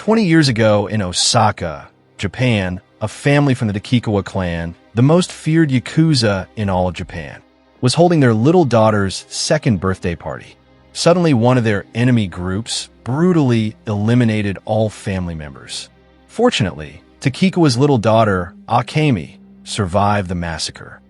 20 years ago in Osaka, Japan, a family from the Takashi clan, the most feared yakuza in all of Japan, was holding their little daughter's second birthday party. Suddenly, one of their enemy groups brutally eliminated all family members. Fortunately, Takikawa's little daughter, Akemi, survived the massacre.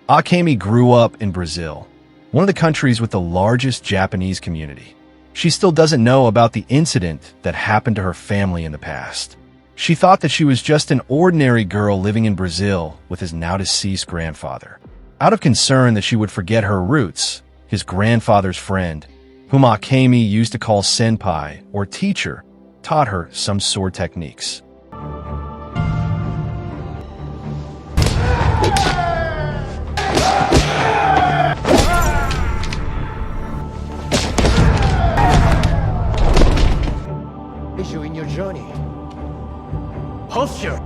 Akemi grew up in Brazil, one of the countries with the largest Japanese community. She still doesn't know about the incident that happened to her family in the past. She thought that she was just an ordinary girl living in Brazil with his now-deceased grandfather. Out of concern that she would forget her roots, his grandfather's friend, whom Akemi used to call senpai or teacher, taught her some sword techniques. Issue in your journey. Posture.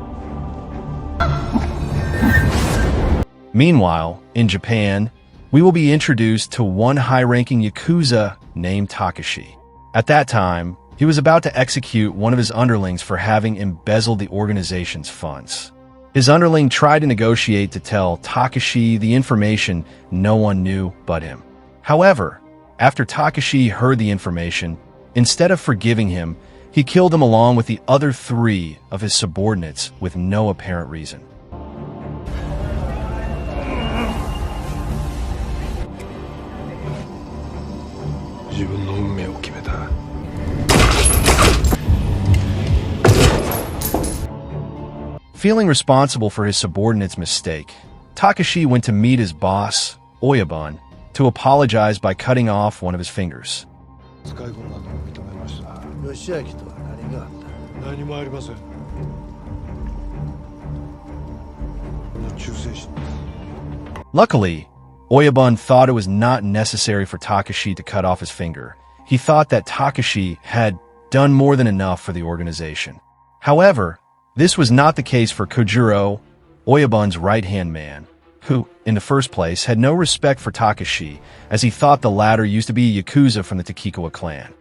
Meanwhile, in Japan, we will be introduced to one high-ranking yakuza named Takashi. At that time, he was about to execute one of his underlings for having embezzled the organization's funds. His underling tried to negotiate to tell Takashi the information no one knew but him. However, after Takashi heard the information, instead of forgiving him, he killed him along with the other 3 of his subordinates with no apparent reason. Feeling responsible for his subordinate's mistake, Takashi went to meet his boss, Oyabun, to apologize by cutting off one of his fingers. Luckily, Oyabun thought it was not necessary for Takashi to cut off his finger. He thought that Takashi had done more than enough for the organization. However, this was not the case for Kojiro, Oyabun's right-hand man, who, in the first place, had no respect for Takashi, as he thought the latter used to be a yakuza from the Takashi clan.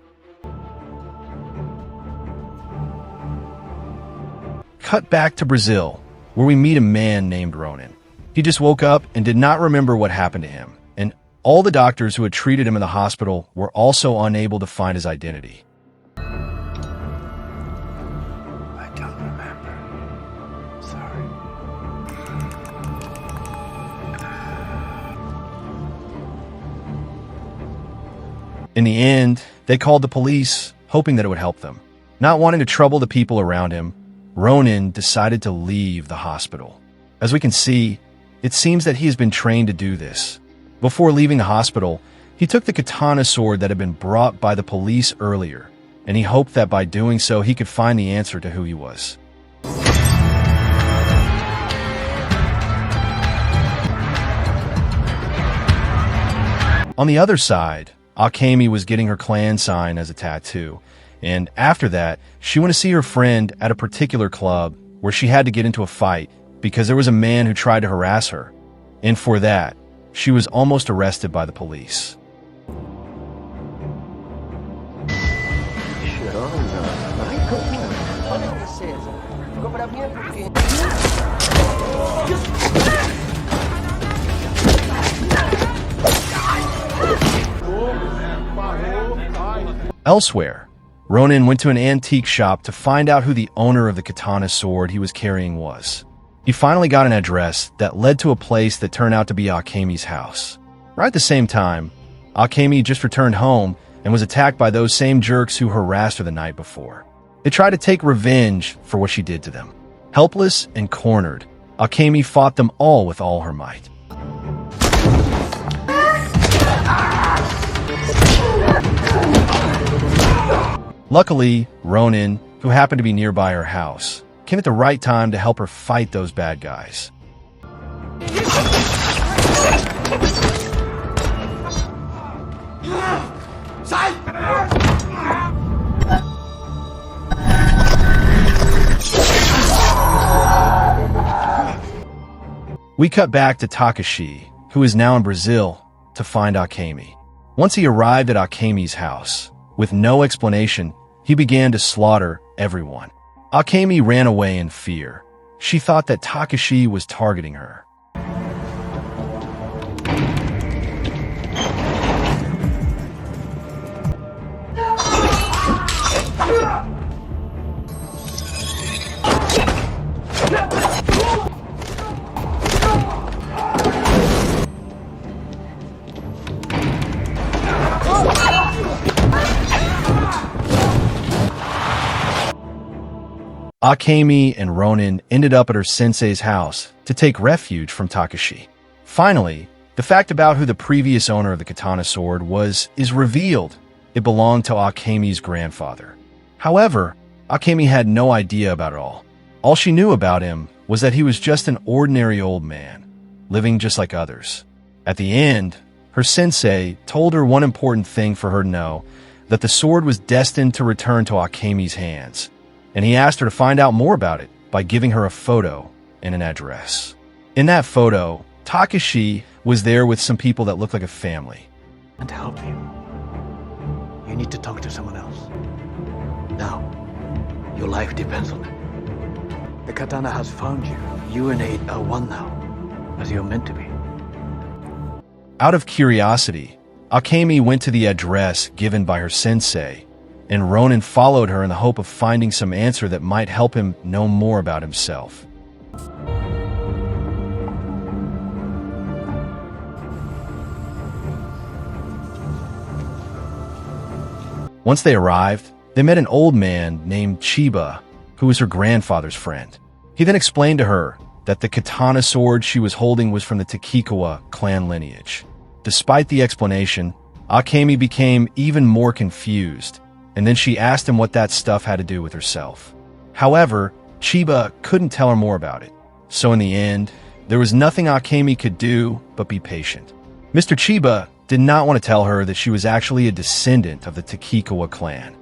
Cut back to Brazil, where we meet a man named Ronin. He just woke up and did not remember what happened to him, and all the doctors who had treated him in the hospital were also unable to find his identity. I don't remember. Sorry. In the end, they called the police, hoping that it would help them. Not wanting to trouble the people around him, Ronin decided to leave the hospital. As we can see, it seems that he has been trained to do this. Before leaving the hospital, he took the katana sword that had been brought by the police earlier, and he hoped that by doing so he could find the answer to who he was. On the other side, Akemi was getting her clan sign as a tattoo, and after that, she went to see her friend at a particular club where she had to get into a fight because there was a man who tried to harass her, and for that, she was almost arrested by the police. Elsewhere, Ronin went to an antique shop to find out who the owner of the katana sword he was carrying was. He finally got an address that led to a place that turned out to be Akemi's house. Right at the same time, Akemi just returned home and was attacked by those same jerks who harassed her the night before. They tried to take revenge for what she did to them. Helpless and cornered, Akemi fought them all with all her might. Luckily, Ronin, who happened to be nearby her house, came at the right time to help her fight those bad guys. We cut back to Takashi, who is now in Brazil, to find Akemi. Once he arrived at Akemi's house, with no explanation, he began to slaughter everyone. Akemi ran away in fear. She thought that Takashi was targeting her. Akemi and Ronin ended up at her sensei's house to take refuge from Takashi. Finally, the fact about who the previous owner of the katana sword was is revealed. It belonged to Akemi's grandfather. However, Akemi had no idea about it all. All she knew about him was that he was just an ordinary old man, living just like others. At the end, her sensei told her one important thing for her to know, that the sword was destined to return to Akemi's hands, and he asked her to find out more about it by giving her a photo and an address. In that photo, Takashi was there with some people that looked like a family. And to help you, you need to talk to someone else. Now, your life depends on it. The katana has found you. You and Aid are one now, as you're meant to be. Out of curiosity, Akemi went to the address given by her sensei, and Ronin followed her in the hope of finding some answer that might help him know more about himself. Once they arrived, they met an old man named Chiba, who was her grandfather's friend. He then explained to her that the katana sword she was holding was from the Takikawa clan lineage. Despite the explanation, Akemi became even more confused, and then she asked him what that stuff had to do with herself. However, Chiba couldn't tell her more about it, so in the end, there was nothing Akemi could do but be patient. Mr. Chiba did not want to tell her that she was actually a descendant of the Takikawa clan.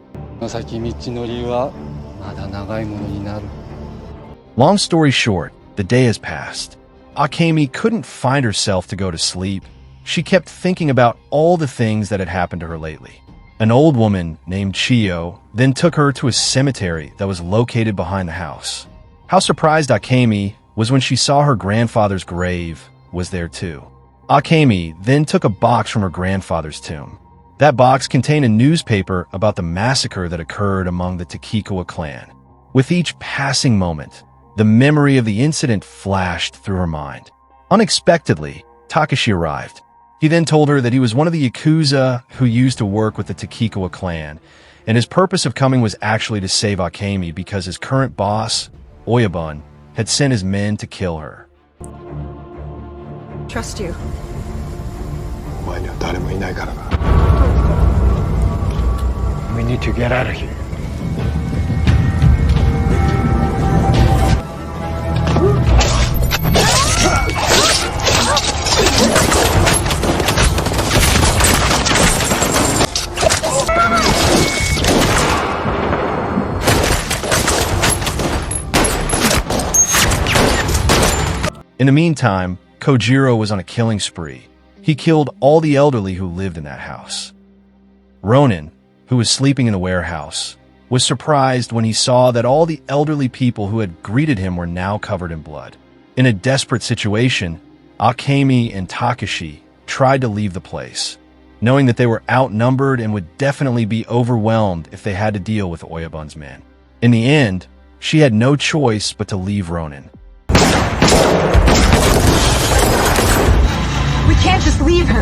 Long story short, the day has passed. Akemi couldn't find herself to go to sleep. She kept thinking about all the things that had happened to her lately. An old woman named Chiyo then took her to a cemetery that was located behind the house. How surprised Akemi was when she saw her grandfather's grave was there too. Akemi then took a box from her grandfather's tomb. That box contained a newspaper about the massacre that occurred among the Takikawa clan. With each passing moment, the memory of the incident flashed through her mind. Unexpectedly, Takashi arrived. He then told her that he was one of the yakuza who used to work with the Takikawa clan, and his purpose of coming was actually to save Akemi because his current boss, Oyabun, had sent his men to kill her. Trust you. We need to get out of here. In the meantime, Kojiro was on a killing spree. He killed all the elderly who lived in that house. Ronin, who was sleeping in the warehouse, was surprised when he saw that all the elderly people who had greeted him were now covered in blood. In a desperate situation, Akemi and Takashi tried to leave the place, knowing that they were outnumbered and would definitely be overwhelmed if they had to deal with Oyabun's men. In the end, she had no choice but to leave Ronin. We can't just leave her.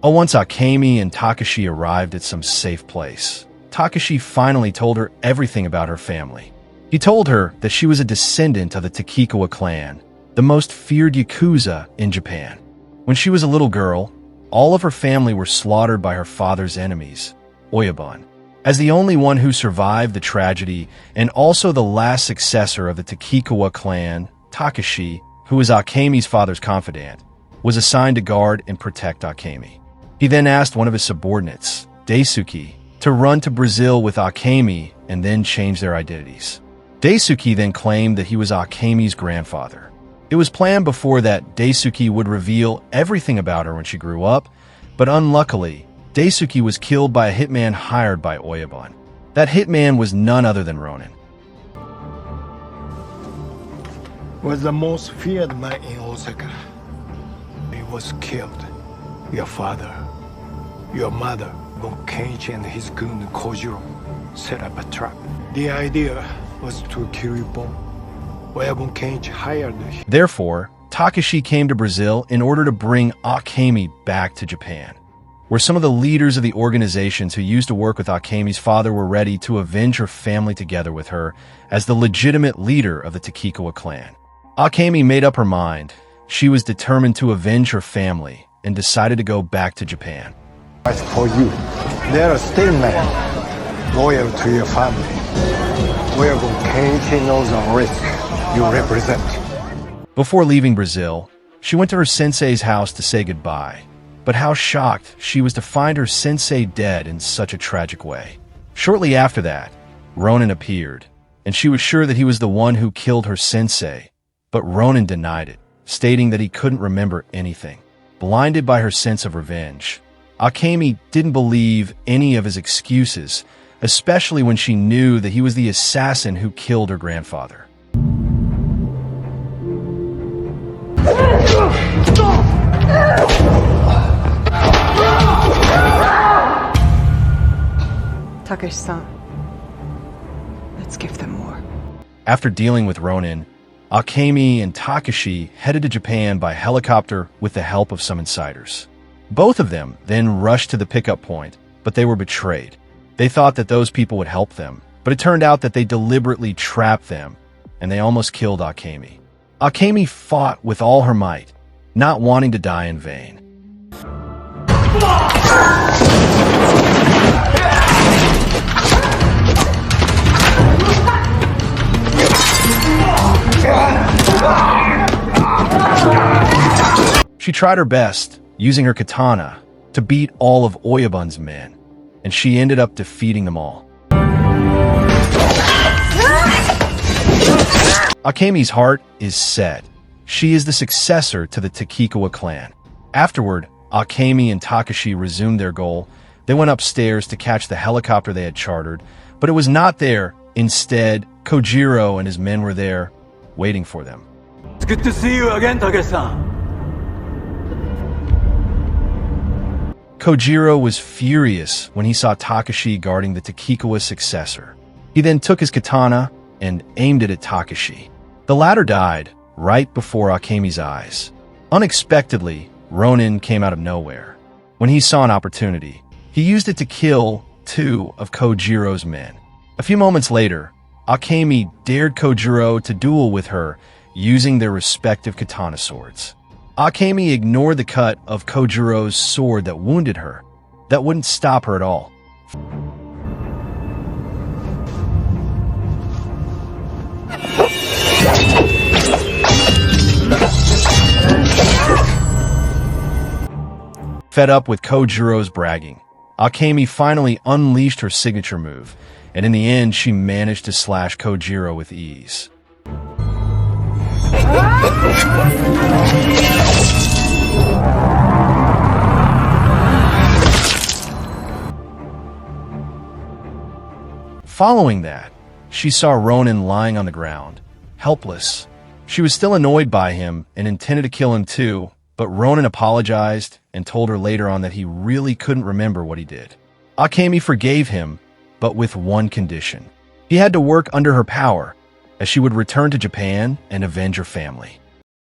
Once Akemi and Takashi arrived at some safe place, Takashi finally told her everything about her family. He told her that she was a descendant of the Takikawa clan, the most feared yakuza in Japan. When she was a little girl, all of her family were slaughtered by her father's enemies, Oyabun. As the only one who survived the tragedy and also the last successor of the Takikawa clan, Takashi, who was Akemi's father's confidant, was assigned to guard and protect Akemi. He then asked one of his subordinates, Daisuke, to run to Brazil with Akemi and then change their identities. Daisuke then claimed that he was Akemi's grandfather. It was planned before that Daisuke would reveal everything about her when she grew up, but unluckily, Daisuke was killed by a hitman hired by Oyabun. That hitman was none other than Ronin. Was the most feared man in Osaka. He was killed. Your father, your mother, Bon Kenichi and his goon Kojiro set up a trap. The idea was to kill you both, where Bon Kenichi hired him. Therefore, Takashi came to Brazil in order to bring Akemi back to Japan, where some of the leaders of the organizations who used to work with Akemi's father were ready to avenge her family together with her as the legitimate leader of the Takikawa clan. Akemi made up her mind. She was determined to avenge her family and decided to go back to Japan. As for you, they're a still man, loyal to your family. Where Bon Kenichi knows the risk you represent. Before leaving Brazil, she went to her sensei's house to say goodbye. But how shocked she was to find her sensei dead in such a tragic way. Shortly after that, Ronin appeared, and she was sure that he was the one who killed her sensei. But Ronin denied it, stating that he couldn't remember anything. Blinded by her sense of revenge, Akemi didn't believe any of his excuses, especially when she knew that he was the assassin who killed her grandfather. Takashi-san, let's give them more. After dealing with Ronin, Akemi and Takashi headed to Japan by helicopter with the help of some insiders. Both of them then rushed to the pickup point, but they were betrayed. They thought that those people would help them, but it turned out that they deliberately trapped them, and they almost killed Akemi. Akemi fought with all her might, not wanting to die in vain. She tried her best, using her katana, to beat all of Oyabun's men, and she ended up defeating them all. Akemi's heart is set. She is the successor to the Takikawa clan. Afterward, Akemi and Takashi resumed their goal. They went upstairs to catch the helicopter they had chartered, but it was not there. Instead, Kojiro and his men were there, waiting for them. It's good to see you again, Takashi-san. Kojiro was furious when he saw Takashi guarding the Takikawa's successor. He then took his katana and aimed it at Takashi. The latter died right before Akemi's eyes. Unexpectedly, Ronin came out of nowhere. When he saw an opportunity, he used it to kill 2 of Kojiro's men. A few moments later, Akemi dared Kojiro to duel with her using their respective katana swords. Akemi ignored the cut of Kojiro's sword that wounded her. That wouldn't stop her at all. Fed up with Kojiro's bragging, Akemi finally unleashed her signature move, and in the end she managed to slash Kojiro with ease. Following that, she saw Ronin lying on the ground, helpless. She was still annoyed by him and intended to kill him too, but Ronin apologized and told her later on that he really couldn't remember what he did. Akemi forgave him, but with one condition. He had to work under her power, as she would return to Japan and avenge her family.